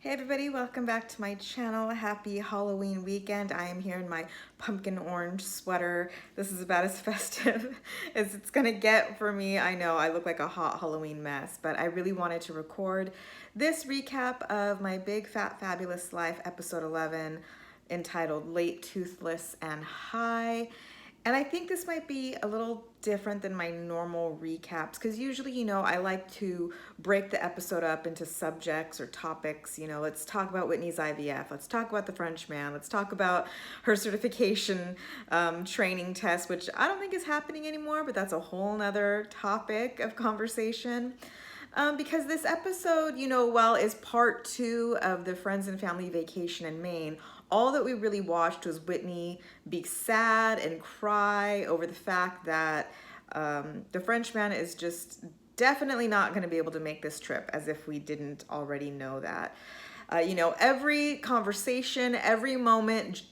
Hey everybody, welcome back to my channel. Happy Halloween weekend. I am here in my pumpkin orange sweater. This is about as festive as it's gonna get for me. I know I look like a hot Halloween mess, but I really wanted to record this recap of my Big Fat Fabulous Life episode 11 entitled Late, Toothless, and High. And I think this might be a little different than my normal recaps because usually, I like to break the episode up into subjects or topics. Let's talk about Whitney's IVF. Let's talk about the Frenchman. Let's talk about her certification training test, which I don't think is happening anymore, but that's a whole nother topic of conversation. Because this episode, while is part 2 of the friends and family vacation in Maine, all that we really watched was Whitney be sad and cry over the fact that the Frenchman is just definitely not going to be able to make this trip, as if we didn't already know that. Every conversation, every moment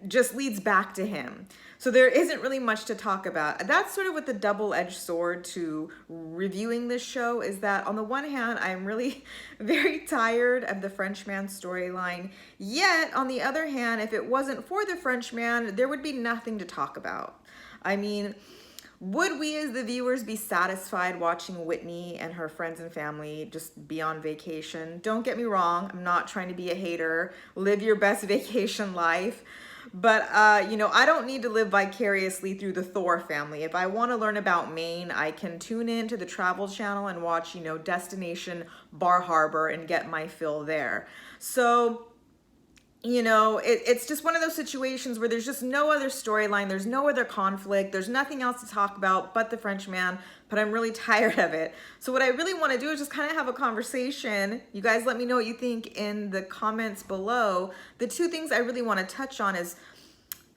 just leads back to him. So there isn't really much to talk about. That's sort of what the double-edged sword to reviewing this show is that on the one hand, I'm really very tired of the Frenchman storyline. Yet, on the other hand, if it wasn't for the Frenchman, there would be nothing to talk about. I mean, would we as the viewers be satisfied watching Whitney and her friends and family just be on vacation? Don't get me wrong, I'm not trying to be a hater. Live your best vacation life. But, I don't need to live vicariously through the Thor family. If I want to learn about Maine, I can tune in to the Travel Channel and watch, Destination Bar Harbor and get my fill there. So, it's just one of those situations where there's just no other storyline, there's no other conflict, there's nothing else to talk about but the Frenchman, but I'm really tired of it. So what I really want to do is just kind of have a conversation. You guys let me know what you think in the comments below. The two things I really want to touch on is,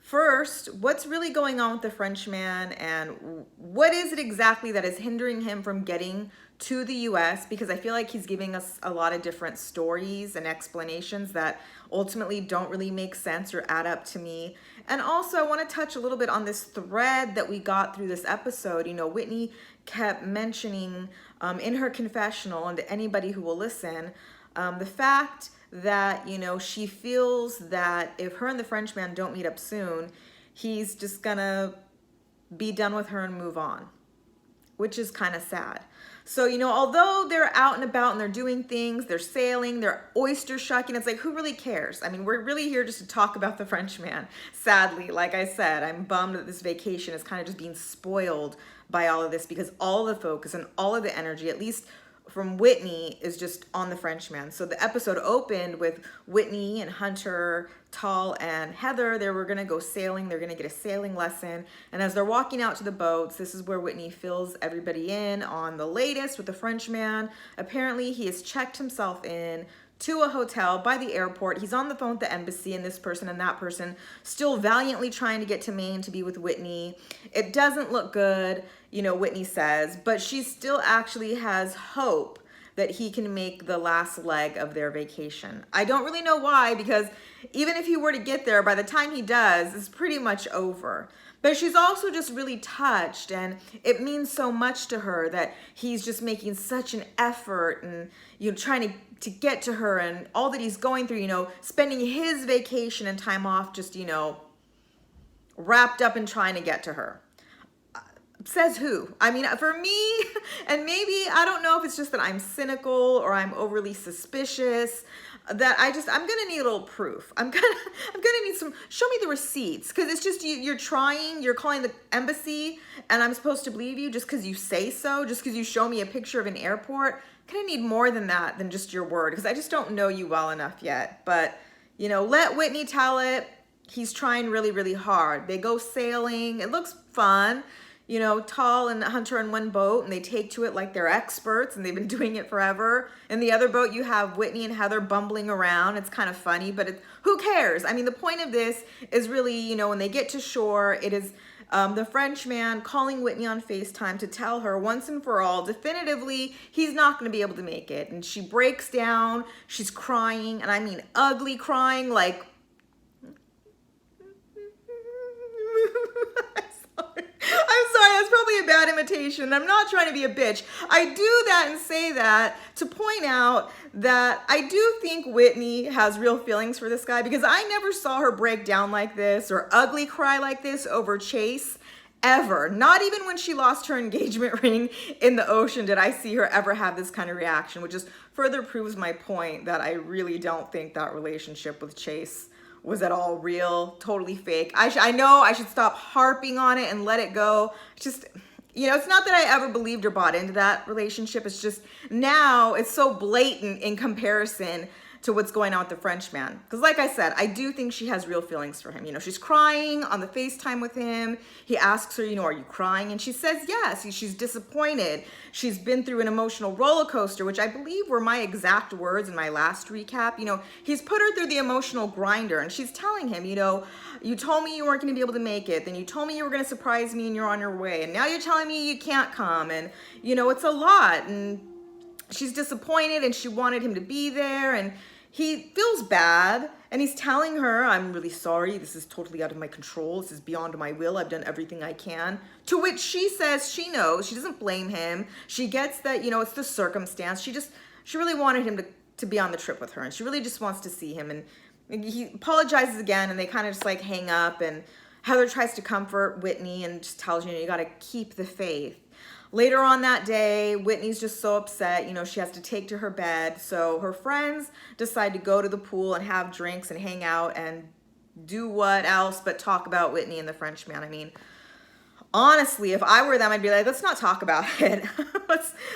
first, what's really going on with the Frenchman and what is it exactly that is hindering him from getting to the US, because I feel like he's giving us a lot of different stories and explanations that ultimately don't really make sense or add up to me. And also I want to touch a little bit on this thread that we got through this episode. Whitney kept mentioning in her confessional, and to anybody who will listen, the fact that, she feels that if her and the Frenchman don't meet up soon, he's just gonna be done with her and move on, which is kind of sad. So, although they're out and about and they're doing things, they're sailing, they're oyster shucking, it's like, who really cares? I mean, we're really here just to talk about the Frenchman. Sadly, like I said, I'm bummed that this vacation is kind of just being spoiled by all of this, because all of the focus and all of the energy, at least from Whitney, is just on the Frenchman. So the episode opened with Whitney and Hunter, Tal, and Heather. They were gonna go sailing. They're gonna get a sailing lesson. And as they're walking out to the boats, this is where Whitney fills everybody in on the latest with the Frenchman. Apparently, he has checked himself in to a hotel by the airport. He's on the phone with the embassy, and this person and that person still valiantly trying to get to Maine to be with Whitney. It doesn't look good, Whitney says, but she still actually has hope that he can make the last leg of their vacation. I don't really know why, because even if he were to get there, by the time he does, it's pretty much over. But she's also just really touched, and it means so much to her that he's just making such an effort and, trying to get to her, and all that he's going through, spending his vacation and time off just, wrapped up in trying to get to her. Says who? I mean, for me, and maybe, I don't know if it's just that I'm cynical or I'm overly suspicious, that I'm gonna need a little proof. I'm gonna need show me the receipts, because it's just, you're calling the embassy, and I'm supposed to believe you just because you say so, just because you show me a picture of an airport. I'm gonna need more than that, than just your word, because I just don't know you well enough yet. But, let Whitney tell it. He's trying really, really hard. They go sailing. It looks fun. Tal and Hunter in one boat, and they take to it like they're experts, and they've been doing it forever. In the other boat, you have Whitney and Heather bumbling around. It's kind of funny, but who cares? I mean, the point of this is really, when they get to shore, it is the Frenchman calling Whitney on FaceTime to tell her once and for all, definitively, he's not going to be able to make it. And she breaks down. She's crying, and I mean ugly crying, like... I'm sorry, that's probably a bad imitation. I'm not trying to be a bitch. I do that and say that to point out that I do think Whitney has real feelings for this guy, because I never saw her break down like this or ugly cry like this over Chase. Ever. Not even when she lost her engagement ring in the ocean did I see her ever have this kind of reaction, which just further proves my point that I really don't think that relationship with Chase was at all real, totally fake. I know I should stop harping on it and let it go. Just, you know, it's not that I ever believed or bought into that relationship. It's just now it's so blatant in comparison to what's going on with the Frenchman. Because like I said, I do think she has real feelings for him. You know, she's crying on the FaceTime with him. He asks her, you know, are you crying? And she says yes. She's disappointed. She's been through an emotional roller coaster, which I believe were my exact words in my last recap. You know, he's put her through the emotional grinder, and she's telling him, you know, you told me you weren't going to be able to make it. Then you told me you were going to surprise me and you're on your way. And now you're telling me you can't come. And, you know, it's a lot. And she's disappointed, and she wanted him to be there. And he feels bad, and he's telling her, I'm really sorry. This is totally out of my control. This is beyond my will. I've done everything I can. To which she says she knows. She doesn't blame him. She gets that, you know, it's the circumstance. She really wanted him to be on the trip with her, and she really just wants to see him. And he apologizes again, and they kind of just like hang up, and Heather tries to comfort Whitney and just tells you, you got to keep the faith. Later on that day, Whitney's just so upset, you know, she has to take to her bed. So her friends decide to go to the pool and have drinks and hang out and do what else but talk about Whitney and the Frenchman. I mean, honestly, if I were them, I'd be like, let's not talk about it.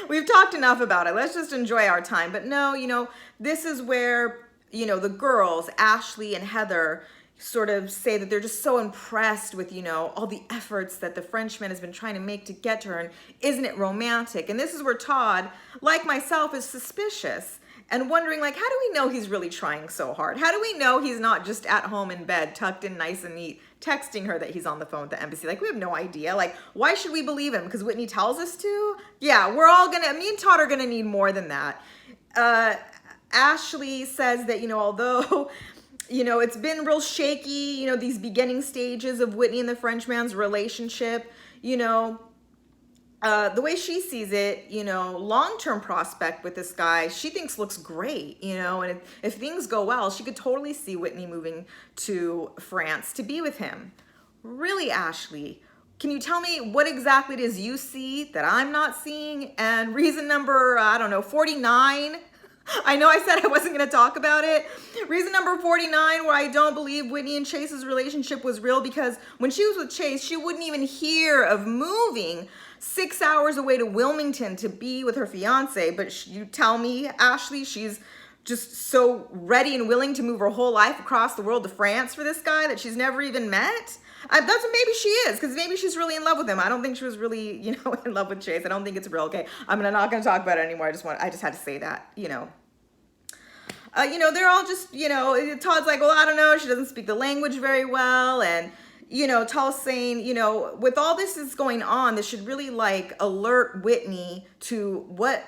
We've talked enough about it. Let's just enjoy our time. But no, you know, this is where, you know, the girls, Ashley and Heather, sort of say that they're just so impressed with, you know, all the efforts that the Frenchman has been trying to make to get to her, and isn't it romantic? And this is where Todd, like myself, is suspicious and wondering, like, how do we know he's really trying so hard? How do we know he's not just at home in bed, tucked in nice and neat, texting her that he's on the phone with the embassy? Like, we have no idea. Like, why should we believe him? Because Whitney tells us to? Yeah, me and Todd are gonna need more than that. Ashley says that, you know, although you know, it's been real shaky, you know, these beginning stages of Whitney and the Frenchman's relationship, you know, the way she sees it, you know, long-term prospect with this guy, she thinks looks great, you know, and if things go well, she could totally see Whitney moving to France to be with him. Really, Ashley, can you tell me what exactly it is you see that I'm not seeing? And reason number, 49, I know I said I wasn't going to talk about it. Reason number 49, where I don't believe Whitney and Chase's relationship was real, because when she was with Chase, she wouldn't even hear of moving 6 hours away to Wilmington to be with her fiance. But you tell me, Ashley, she's just so ready and willing to move her whole life across the world to France for this guy that she's never even met? That's what maybe she is, because maybe she's really in love with him. I don't think she was really, you know, in love with Chase. I don't think it's real. Okay, I'm not going to talk about it anymore. I just had to say that, you know. You know, they're all just, you know, Todd's like, well, I don't know. She doesn't speak the language very well. And, you know, Todd's saying, you know, with all this is going on, this should really like alert Whitney to what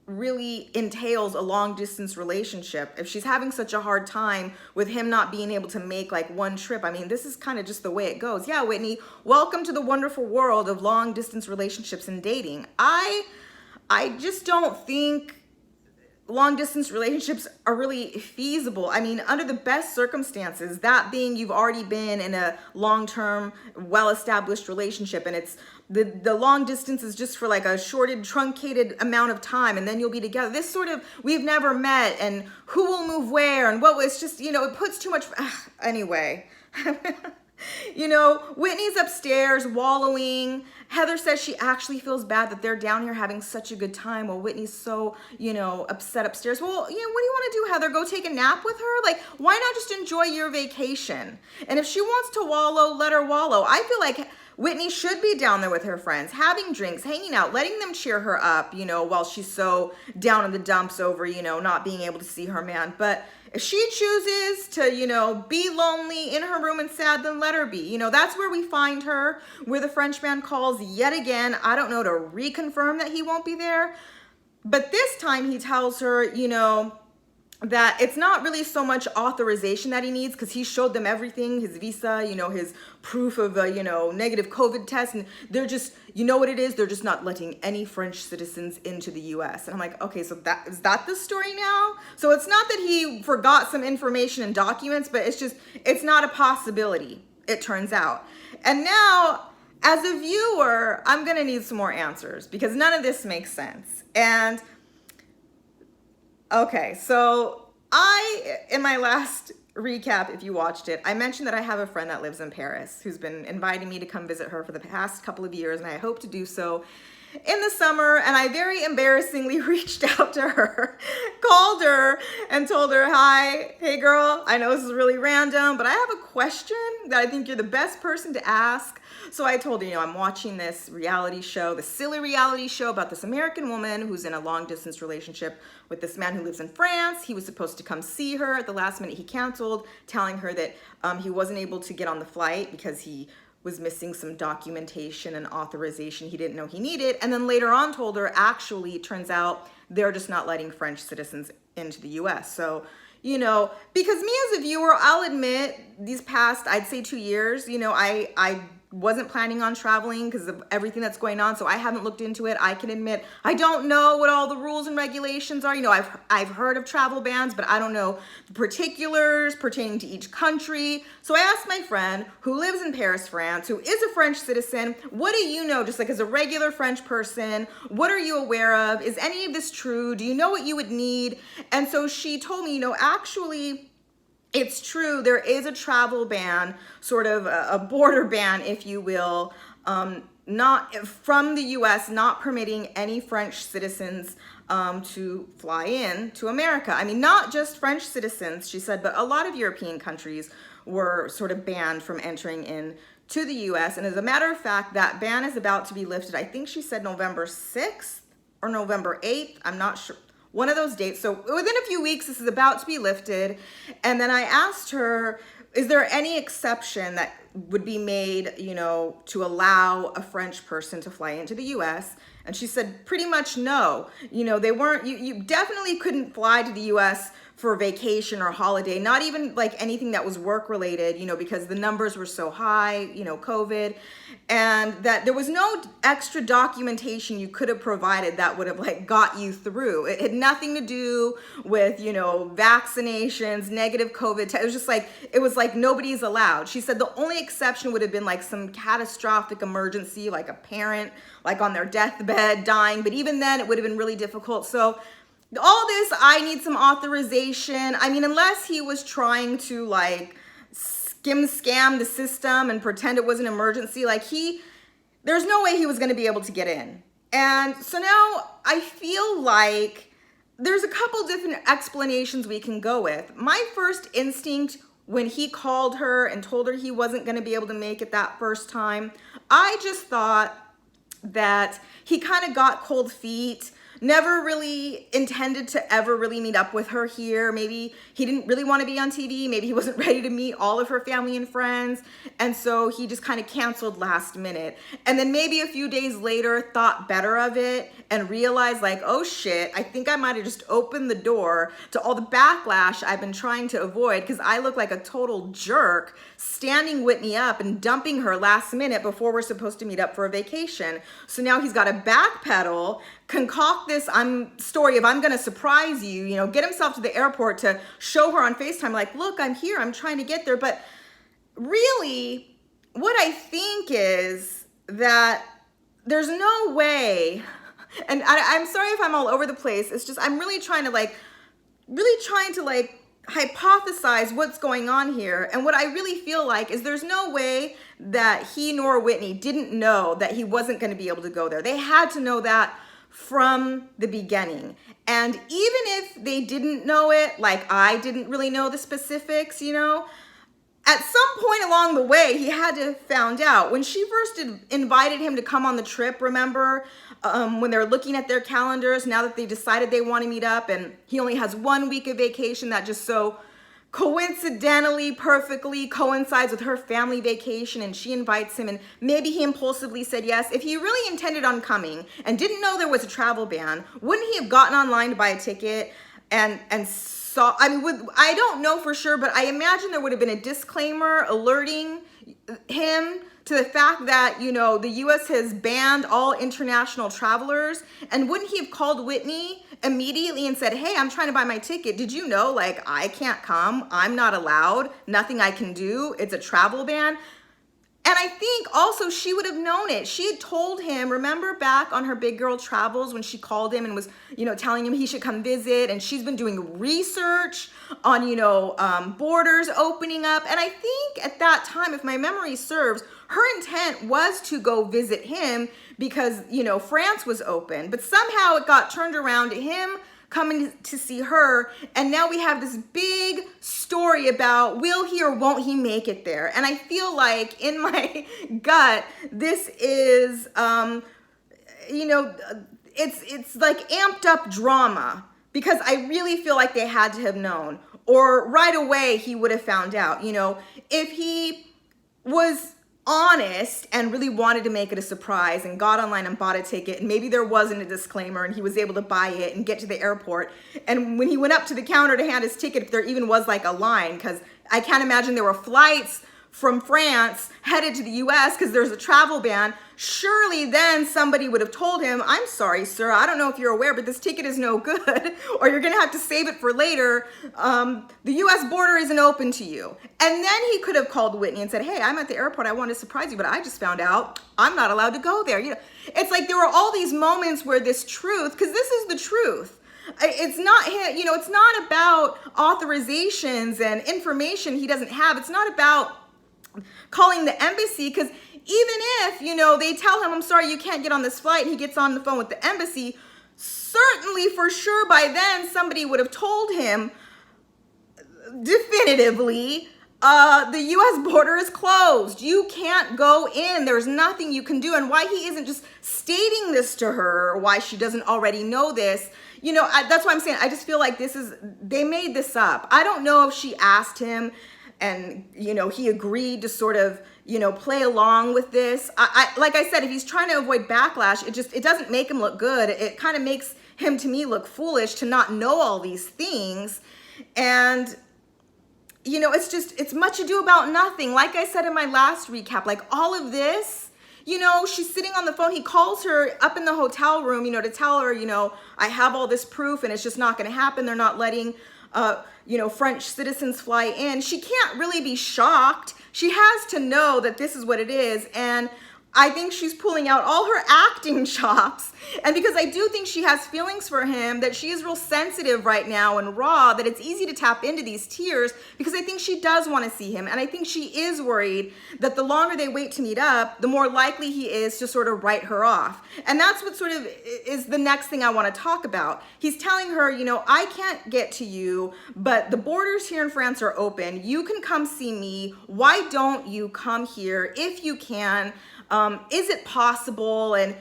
really entails a long distance relationship. If she's having such a hard time with him not being able to make like one trip, I mean, this is kind of just the way it goes. Yeah, Whitney, welcome to the wonderful world of long distance relationships and dating. I just don't think long distance relationships are really feasible. I mean, under the best circumstances, that being you've already been in a long-term, well-established relationship, and it's the long distance is just for like a shorted, truncated amount of time, and then you'll be together. This sort of, we've never met, and who will move where, and what was just, you know, it puts too much, anyway. You know, Whitney's upstairs wallowing. Heather says she actually feels bad that they're down here having such a good time while Whitney's so, you know, upset upstairs. Well, you know, what do you want to do, Heather? Go take a nap with her? Like, why not just enjoy your vacation? And if she wants to wallow, let her wallow. I feel like Whitney should be down there with her friends, having drinks, hanging out, letting them cheer her up, you know, while she's so down in the dumps over, you know, not being able to see her man. But if she chooses to, you know, be lonely in her room and sad, then let her be. You know, that's where we find her, where the Frenchman calls yet again, I don't know, to reconfirm that he won't be there. But this time he tells her, you know, that it's not really so much authorization that he needs, because he showed them everything, his visa, his proof of a, negative COVID test. And they're just, you know what it is? They're just not letting any French citizens into the US. And I'm like, okay, so is that the story now? So it's not that he forgot some information and documents, but it's not a possibility, it turns out. And now, as a viewer, I'm gonna need some more answers, because none of this makes sense. And okay, so in my last recap, if you watched it, I mentioned that I have a friend that lives in Paris who's been inviting me to come visit her for the past couple of years, and I hope to do so in the summer. And I very embarrassingly reached out to her, called her, and told her, hi, hey girl, I know this is really random, but I have a question that I think you're the best person to ask. So I told her, I'm watching this reality show, this silly reality show about this American woman who's in a long distance relationship with this man who lives in France. He was supposed to come see her. At the last minute, he canceled, telling her that he wasn't able to get on the flight because he was missing some documentation and authorization he didn't know he needed. And then later on told her, actually, it turns out they're just not letting French citizens into the US. So, because me as a viewer, I'll admit these past, I'd say 2 years, I wasn't planning on traveling because of everything that's going on. So I haven't looked into it. I can admit I don't know what all the rules and regulations are. I've heard of travel bans, but I don't know the particulars pertaining to each country. So I asked my friend who lives in Paris, France, who is a French citizen, what do you know, just like as a regular French person, what are you aware of? Is any of this true? Do you know what you would need? And so she told me, actually, it's true, there is a travel ban, sort of a border ban, if you will, not from the US, not permitting any French citizens to fly in to America. I mean, not just French citizens, she said, but a lot of European countries were sort of banned from entering in to the US. And as a matter of fact, that ban is about to be lifted. I think she said November 6th or November 8th. I'm not sure. One of those dates. So within a few weeks, this is about to be lifted. And then I asked her, is there any exception that would be made, to allow a French person to fly into the US? And she said, pretty much no. They weren't, you definitely couldn't fly to the US for vacation or holiday, not even like anything that was work related, because the numbers were so high, COVID, and that there was no extra documentation you could have provided that would have like got you through. It had nothing to do with, vaccinations, negative COVID. It was like nobody's allowed. She said the only exception would have been like some catastrophic emergency, like a parent, like on their deathbed dying. But even then it would have been really difficult. So all this, I need some authorization. I mean, unless he was trying to like scam the system and pretend it was an emergency, there's no way he was going to be able to get in. And so now I feel like there's a couple different explanations we can go with. My first instinct when he called her and told her he wasn't going to be able to make it that first time, I just thought that he kind of got cold feet, never really intended to ever really meet up with her here. Maybe he didn't really want to be on TV. Maybe he wasn't ready to meet all of her family and friends. And so he just kind of canceled last minute. And then maybe a few days later thought better of it and realized like, oh shit, I think I might have just opened the door to all the backlash I've been trying to avoid, because I look like a total jerk standing Whitney up and dumping her last minute before we're supposed to meet up for a vacation. So now he's got to backpedal, concoct this story of I'm gonna surprise you, get himself to the airport to show her on FaceTime, like, look, I'm here, I'm trying to get there. But really, what I think is that there's no way, and I'm sorry if I'm all over the place, it's just I'm really trying to hypothesize what's going on here. And what I really feel like is there's no way that he nor Whitney didn't know that he wasn't going to be able to go there. They had to know that from the beginning. And even if they didn't know it, like I didn't really know the specifics, at some point along the way, he had to have found out. When she first invited him to come on the trip, remember, when they're looking at their calendars, now that they decided they want to meet up, and he only has 1 week of vacation that just so coincidentally, perfectly coincides with her family vacation, and she invites him, and maybe he impulsively said yes. If he really intended on coming and didn't know there was a travel ban, wouldn't he have gotten online to buy a ticket and saw, I mean, I don't know for sure, but I imagine there would have been a disclaimer alerting him to the fact that, you know, the US has banned all international travelers. And wouldn't he have called Whitney immediately and said, hey, I'm trying to buy my ticket. Did you know, like, I can't come. I'm not allowed. Nothing I can do. It's a travel ban. And I think also she would have known it. She had told him, remember back on her big girl travels when she called him and was, you know, telling him he should come visit. And she's been doing research on, you know, borders opening up. And I think at that time, if my memory serves, her intent was to go visit him because, you know, France was open. But somehow it got turned around to him coming to see her, and now we have this big story about will he or won't he make it there. And I feel like in my gut, this is, you know, it's like amped up drama, because I really feel like they had to have known, or right away he would have found out. You know, if he was honest and really wanted to make it a surprise and got online and bought a ticket, and maybe there wasn't a disclaimer and he was able to buy it and get to the airport, and when he went up to the counter to hand his ticket, if there even was like a line, because I can't imagine there were flights from France headed to the US because there's a travel ban, surely then somebody would have told him, I'm sorry, sir, I don't know if you're aware, but this ticket is no good, or you're gonna have to save it for later. The US border isn't open to you. And then he could have called Whitney and said, hey, I'm at the airport, I want to surprise you, but I just found out I'm not allowed to go there. You know, it's like there were all these moments where this truth, because this is the truth. It's not, you know, it's not about authorizations and information he doesn't have. It's not about calling the embassy, because even if, you know, they tell him, I'm sorry, you can't get on this flight, and he gets on the phone with the embassy, certainly for sure by then somebody would have told him definitively, the US border is closed. You can't go in. There's nothing you can do. And why he isn't just stating this to her, or why she doesn't already know this, you know, that's why I'm saying, I just feel like they made this up. I don't know if she asked him and, you know, he agreed to sort of, you know, play along with this. Like I said, if he's trying to avoid backlash, it doesn't make him look good. It kind of makes him, to me, look foolish to not know all these things. And, you know, it's much ado about nothing. Like I said in my last recap, like all of this, you know, she's sitting on the phone. He calls her up in the hotel room, you know, to tell her, you know, I have all this proof and it's just not going to happen. They're not letting, you know, French citizens fly in. She can't really be shocked. She has to know that this is what it is. And I think she's pulling out all her acting chops. And because I do think she has feelings for him, that she is real sensitive right now and raw, that it's easy to tap into these tears, because I think she does want to see him. And I think she is worried that the longer they wait to meet up, the more likely he is to sort of write her off. And that's what sort of is the next thing I want to talk about. He's telling her, you know, I can't get to you, but the borders here in France are open. You can come see me. Why don't you come here if you can? Is it possible? And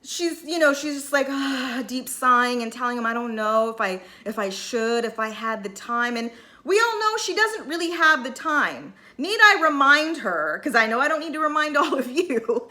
she's, you know, she's just like deep sighing and telling him, I don't know if I had the time. And we all know she doesn't really have the time. Need I remind her, because I know I don't need to remind all of you,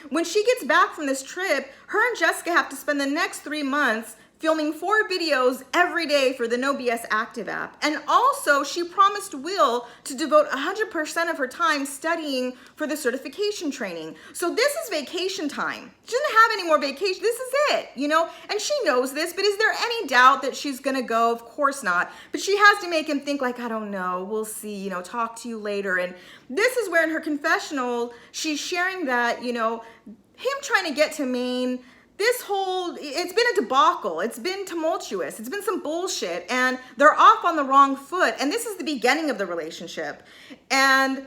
when she gets back from this trip, her and Jessica have to spend the next 3 months filming 4 videos every day for the No BS Active app. And also, she promised Will to devote 100% of her time studying for the certification training. So this is vacation time. She doesn't have any more vacation. This is it, you know? And she knows this, but is there any doubt that she's gonna go? Of course not. But she has to make him think like, I don't know, we'll see, you know, talk to you later. And this is where in her confessional, she's sharing that, you know, him trying to get to Maine, it's been a debacle. It's been tumultuous. It's been some bullshit, and they're off on the wrong foot. And this is the beginning of the relationship. And,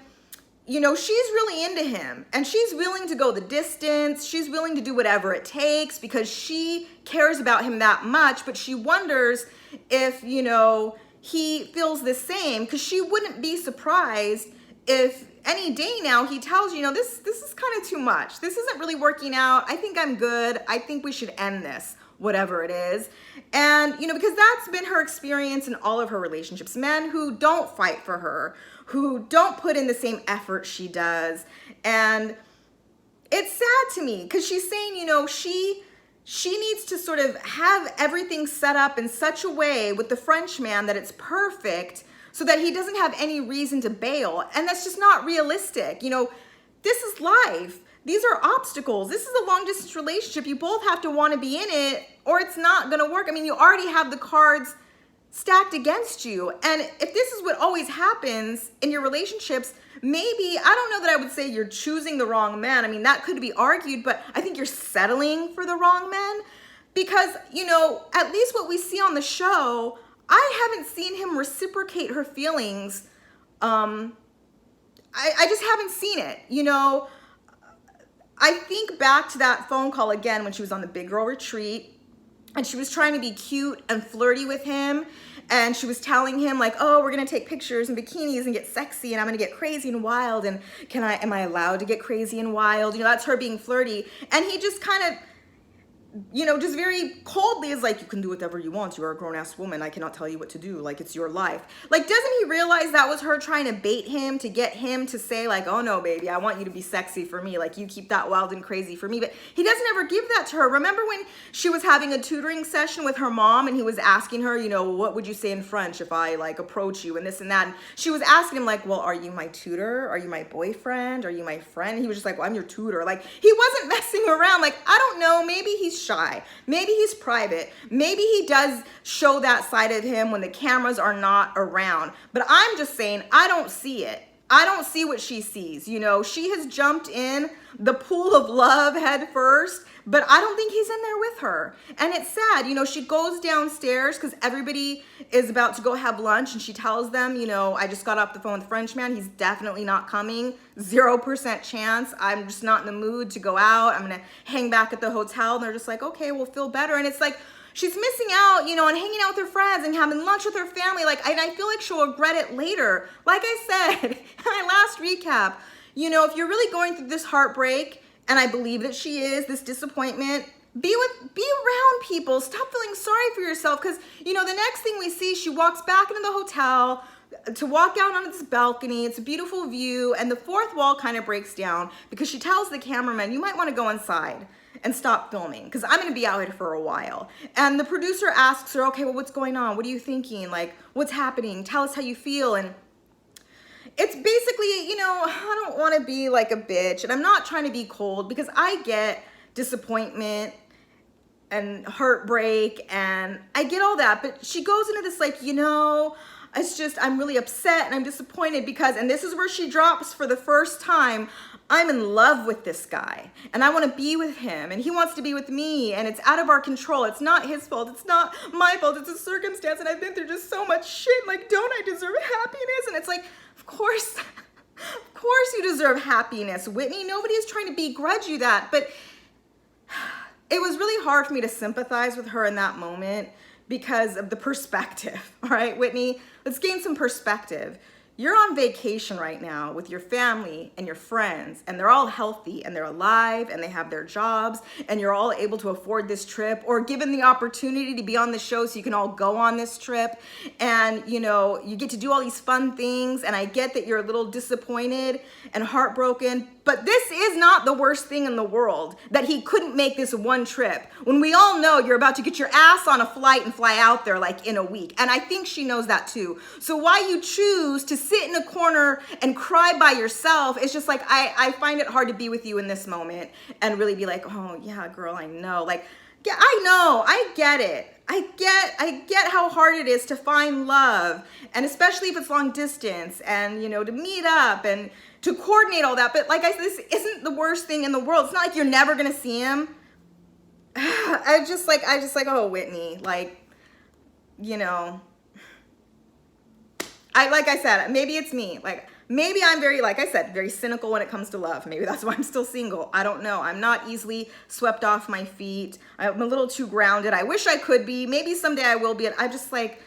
you know, she's really into him, and she's willing to go the distance. She's willing to do whatever it takes because she cares about him that much, but she wonders if, you know, he feels the same, because she wouldn't be surprised if any day now he tells you, this is kind of too much. This isn't really working out. I think I'm good. I think we should end this, whatever it is. And, you know, because that's been her experience in all of her relationships. Men who don't fight for her, who don't put in the same effort she does. And it's sad to me because she's saying, you know, she she needs to sort of have everything set up in such a way with the Frenchman that it's perfect so that he doesn't have any reason to bail. And that's just not realistic. You know, this is life. These are obstacles. This is a long distance relationship. You both have to want to be in it or it's not going to work. I mean, you already have the cards stacked against you. And if this is what always happens in your relationships, maybe, I don't know that I would say you're choosing the wrong man. I mean, that could be argued, but I think you're settling for the wrong men because, you know, at least what we see on the show, I haven't seen him reciprocate her feelings. I just haven't seen it, you know. I think back to that phone call again when she was on the big girl retreat and she was trying to be cute and flirty with him. And she was telling him like, oh, we're going to take pictures in bikinis and get sexy and I'm going to get crazy and wild. And am I allowed to get crazy and wild? You know, that's her being flirty. And he just kind of, you know, just very coldly is like, you can do whatever you want. You're a grown-ass woman. I cannot tell you what to do. Like, it's your life. Like, doesn't he realize that was her trying to bait him to get him to say like, oh no, baby, I want you to be sexy for me. Like, you keep that wild and crazy for me. But he doesn't ever give that to her. Remember when she was having a tutoring session with her mom and he was asking her, you know, what would you say in French if I like approach you and this and that? And she was asking him like, well, are you my tutor? Are you my boyfriend? Are you my friend? And he was just like, well, I'm your tutor. Like, he wasn't messing around. Like, I don't know, maybe he's shy. Maybe he's private. Maybe he does show that side of him when the cameras are not around. But I'm just saying, I don't see it. I don't see what she sees. You know, she has jumped in the pool of love head first, but I don't think he's in there with her. And it's sad, you know, she goes downstairs because everybody is about to go have lunch and she tells them, you know, I just got off the phone with the Frenchman. He's definitely not coming. 0% chance. I'm just not in the mood to go out. I'm going to hang back at the hotel. And they're just like, okay, we'll feel better. And it's like, she's missing out, you know, and hanging out with her friends and having lunch with her family. Like, and I feel like she'll regret it later. Like I said in my last recap, you know, if you're really going through this heartbreak, and I believe that she is, this disappointment, be around people. Stop feeling sorry for yourself. Because, you know, the next thing we see, she walks back into the hotel to walk out onto this balcony. It's a beautiful view. And the fourth wall kind of breaks down because she tells the cameraman, you might want to go inside and stop filming because I'm going to be out here for a while. And the producer asks her, okay, well, what's going on? What are you thinking? Like, what's happening? Tell us how you feel. And it's basically, you know, I don't want to be like a bitch and I'm not trying to be cold because I get disappointment and heartbreak and I get all that. But she goes into this like, you know, it's just, I'm really upset and I'm disappointed because, and this is where she drops for the first time, I'm in love with this guy and I want to be with him and he wants to be with me and it's out of our control. It's not his fault. It's not my fault. It's a circumstance and I've been through just so much shit. Like, don't I deserve happiness? And it's like, of course you deserve happiness, Whitney. Nobody is trying to begrudge you that, but it was really hard for me to sympathize with her in that moment because of the perspective. All right, Whitney, let's gain some perspective. You're on vacation right now with your family and your friends, and they're all healthy and they're alive and they have their jobs, and you're all able to afford this trip or given the opportunity to be on the show so you can all go on this trip. And, you know, you get to do all these fun things. And I get that you're a little disappointed and heartbroken, but this is not the worst thing in the world that he couldn't make this one trip when we all know you're about to get your ass on a flight and fly out there like in a week. And I think she knows that too. So why you choose to sit in a corner and cry by yourself, it's just like, I find it hard to be with you in this moment and really be like, oh yeah, girl, I know. Like, yeah, I know, I get it. I get how hard it is to find love, and especially if it's long distance and, you know, to meet up and to coordinate all that. But like I said, this isn't the worst thing in the world. It's not like you're never gonna see him. I just like, oh, Whitney, like, you know, like I said, maybe it's me. Like, maybe I'm very, like I said, very cynical when it comes to love. Maybe that's why I'm still single. I don't know. I'm not easily swept off my feet. I'm a little too grounded. I wish I could be. Maybe someday I will be. I'm just like,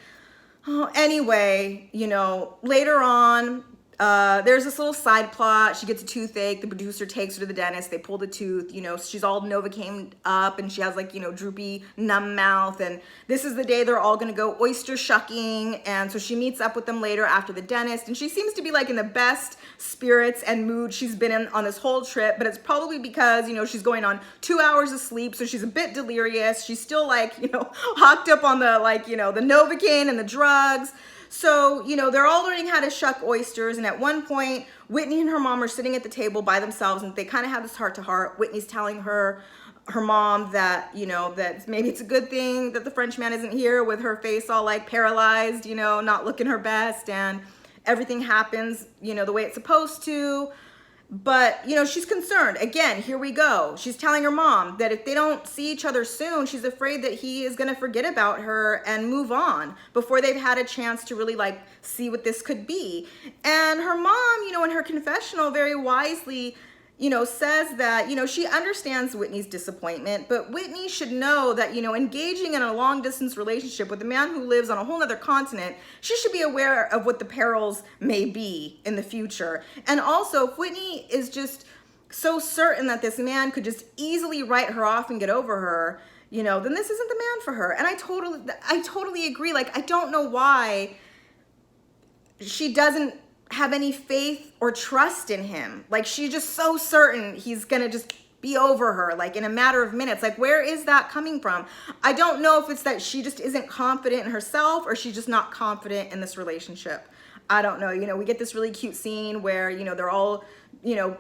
oh, anyway, you know, later on, there's this little side plot. She gets a toothache. The producer takes her to the dentist. They pull the tooth. You know, she's all Novocaine up, and she has like, you know, droopy, numb mouth. And this is the day they're all gonna go oyster shucking. And so she meets up with them later after the dentist, and she seems to be like in the best spirits and mood she's been in on this whole trip. But it's probably because, you know, she's going on 2 hours of sleep, so she's a bit delirious. She's still like, you know, hocked up on the, like, you know, the Novocaine and the drugs. So, you know, they're all learning how to shuck oysters. And at one point, Whitney and her mom are sitting at the table by themselves, and they kind of have this heart to heart. Whitney's telling her mom that, you know, that maybe it's a good thing that the French man isn't here with her face all like paralyzed, you know, not looking her best, and everything happens, you know, the way it's supposed to. But, you know, she's concerned. Again, here we go. She's telling her mom that if they don't see each other soon, she's afraid that he is going to forget about her and move on before they've had a chance to really like see what this could be. And her mom, you know, in her confessional very wisely, you know, says that, you know, she understands Whitney's disappointment, but Whitney should know that, you know, engaging in a long distance relationship with a man who lives on a whole other continent, she should be aware of what the perils may be in the future. And also, if Whitney is just so certain that this man could just easily write her off and get over her, you know, then this isn't the man for her. And I totally agree. Like, I don't know why she doesn't have any faith or trust in him. Like, she's just so certain he's gonna just be over her, like in a matter of minutes. Like, where is that coming from? I don't know if it's that she just isn't confident in herself, or she's just not confident in this relationship. I don't know. You know, we get this really cute scene where, you know, they're all, you know,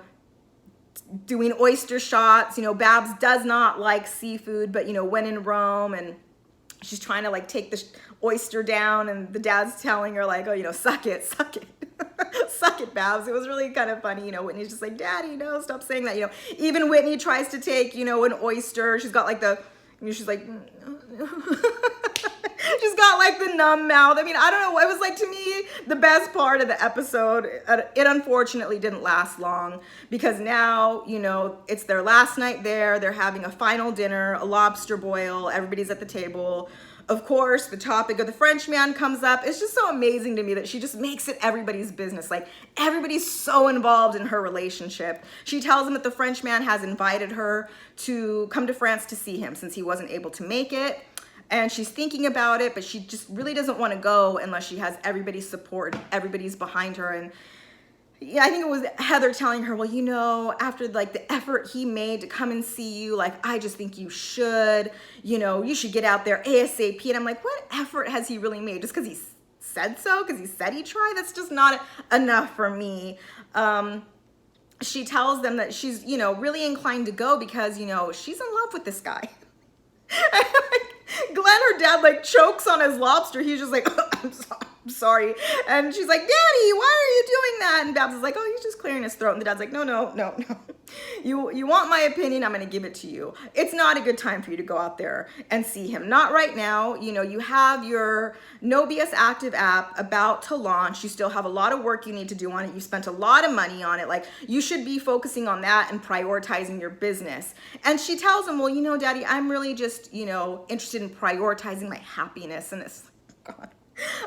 doing oyster shots. You know, Babs does not like seafood, but, you know, when in Rome, and she's trying to like take the oyster down, and the dad's telling her like, oh, you know, suck it, suck it. Suck it, Babs. It was really kind of funny. You know, Whitney's just like, Daddy, no, stop saying that. You know, even Whitney tries to take, you know, an oyster. She's got like the, you know, she's like, she's got like the numb mouth. I mean, I don't know. It was like, to me, the best part of the episode. It unfortunately didn't last long, because now, you know, it's their last night there. They're having a final dinner, a lobster boil. Everybody's at the table. Of course, the topic of the French man comes up. It's just so amazing to me that she just makes it everybody's business. Like, everybody's so involved in her relationship. She tells him that the French man has invited her to come to France to see him since he wasn't able to make it. And she's thinking about it, but she just really doesn't want to go unless she has everybody's support, everybody's behind her. And yeah, I think it was Heather telling her, well, you know, after like the effort he made to come and see you, like, I just think you should, you know, you should get out there ASAP. And I'm like, what effort has he really made? Just because he said so? Because he said he'd try? That's just not enough for me. She tells them that she's, you know, really inclined to go because, you know, she's in love with this guy. Glenn, her dad, like chokes on his lobster. He's just like, I'm sorry. And she's like, Daddy, why are you doing that? And Babs is like, oh, he's just clearing his throat. And the dad's like, no. You want my opinion? I'm going to give it to you. It's not a good time for you to go out there and see him. Not right now. You know, you have your No BS Active app about to launch. You still have a lot of work you need to do on it. You spent a lot of money on it. Like, you should be focusing on that and prioritizing your business. And she tells him, well, you know, Daddy, I'm really just, you know, interested in prioritizing my happiness. And it's, God.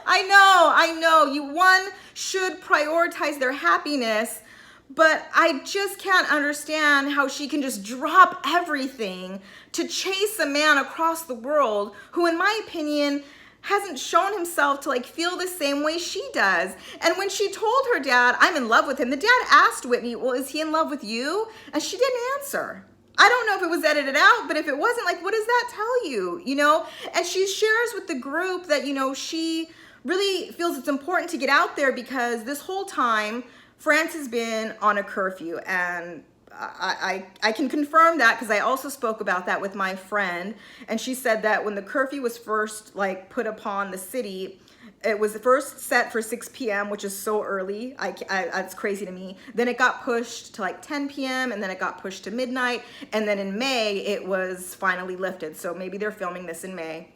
I know. One should prioritize their happiness, but I just can't understand how she can just drop everything to chase a man across the world who, in my opinion, hasn't shown himself to like feel the same way she does. And when she told her dad, I'm in love with him, the dad asked Whitney, well, is he in love with you? And she didn't answer. I don't know if it was edited out, but if it wasn't, like, what does that tell you, you know? And she shares with the group that, you know, she really feels it's important to get out there because this whole time, France has been on a curfew. And I can confirm that because I also spoke about that with my friend. And she said that when the curfew was first, like, put upon the city, it was first set for 6 p.m., which is so early. It's crazy to me. Then it got pushed to like 10 p.m. and then it got pushed to midnight. And then in May, it was finally lifted. So maybe they're filming this in May.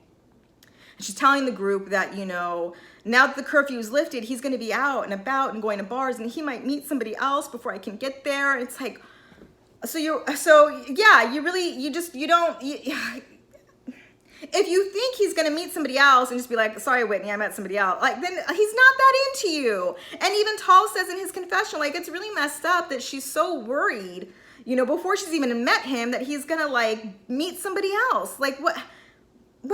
And she's telling the group that, you know, now that the curfew is lifted, he's going to be out and about and going to bars, and he might meet somebody else before I can get there. And it's like, if you think he's gonna meet somebody else and just be like, sorry, Whitney, I met somebody else, like, then he's not that into you. And even Tall says in his confession, like, it's really messed up that she's so worried, you know, before she's even met him, that he's gonna like meet somebody else. Like, what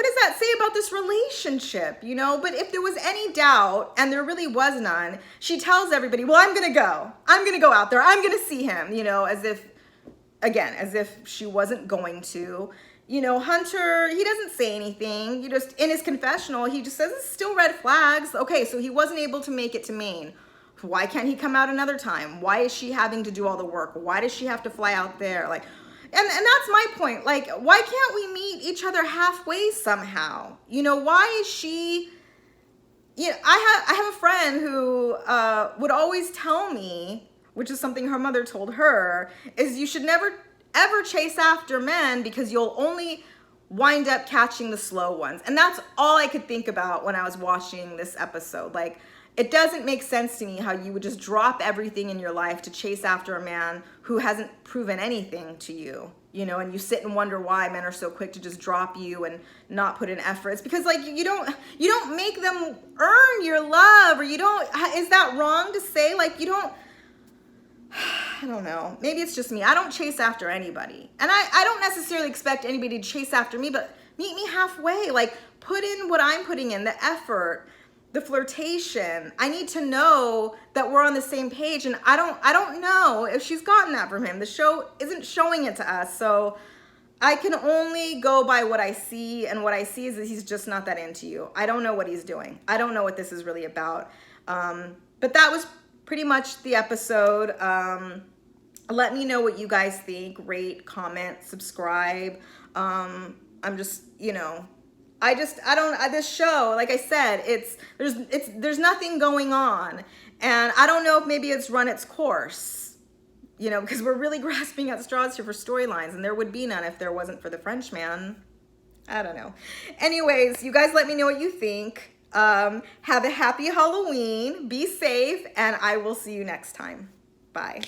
does that say about this relationship, you know? But if there was any doubt, and there really was none, she tells everybody, well, I'm gonna go out there, I'm gonna see him, you know, as if she wasn't going to. You know, Hunter, he doesn't say anything. You just, in his confessional, he just says it's still red flags. Okay, so he wasn't able to make it to Maine. Why can't he come out another time? Why is she having to do all the work? Why does she have to fly out there? Like, and that's my point. Like, why can't we meet each other halfway somehow? You know, why is she, you know, I have a friend who would always tell me, which is something her mother told her, is you should never ever chase after men because you'll only wind up catching the slow ones. And that's all I could think about when I was watching this episode. Like, it doesn't make sense to me how you would just drop everything in your life to chase after a man who hasn't proven anything to you, you know, and you sit and wonder why men are so quick to just drop you and not put in effort. It's because, like, you don't make them earn your love, or you don't, is that wrong to say? Like, you don't, I don't know. Maybe it's just me. I don't chase after anybody. And I don't necessarily expect anybody to chase after me, but meet me halfway. Like, put in what I'm putting in, the effort, the flirtation. I need to know that we're on the same page. And I don't know if she's gotten that from him. The show isn't showing it to us. So I can only go by what I see. And what I see is that he's just not that into you. I don't know what he's doing. I don't know what this is really about. But that was pretty much the episode. Let me know what you guys think. Rate, comment, subscribe. I'm just, you know, this show, like I said, there's nothing going on. And I don't know if maybe it's run its course, you know, because we're really grasping at straws here for storylines, and there would be none if there wasn't for the Frenchman. I don't know. Anyways, you guys let me know what you think. Have a happy Halloween, be safe, and I will see you next time. Bye.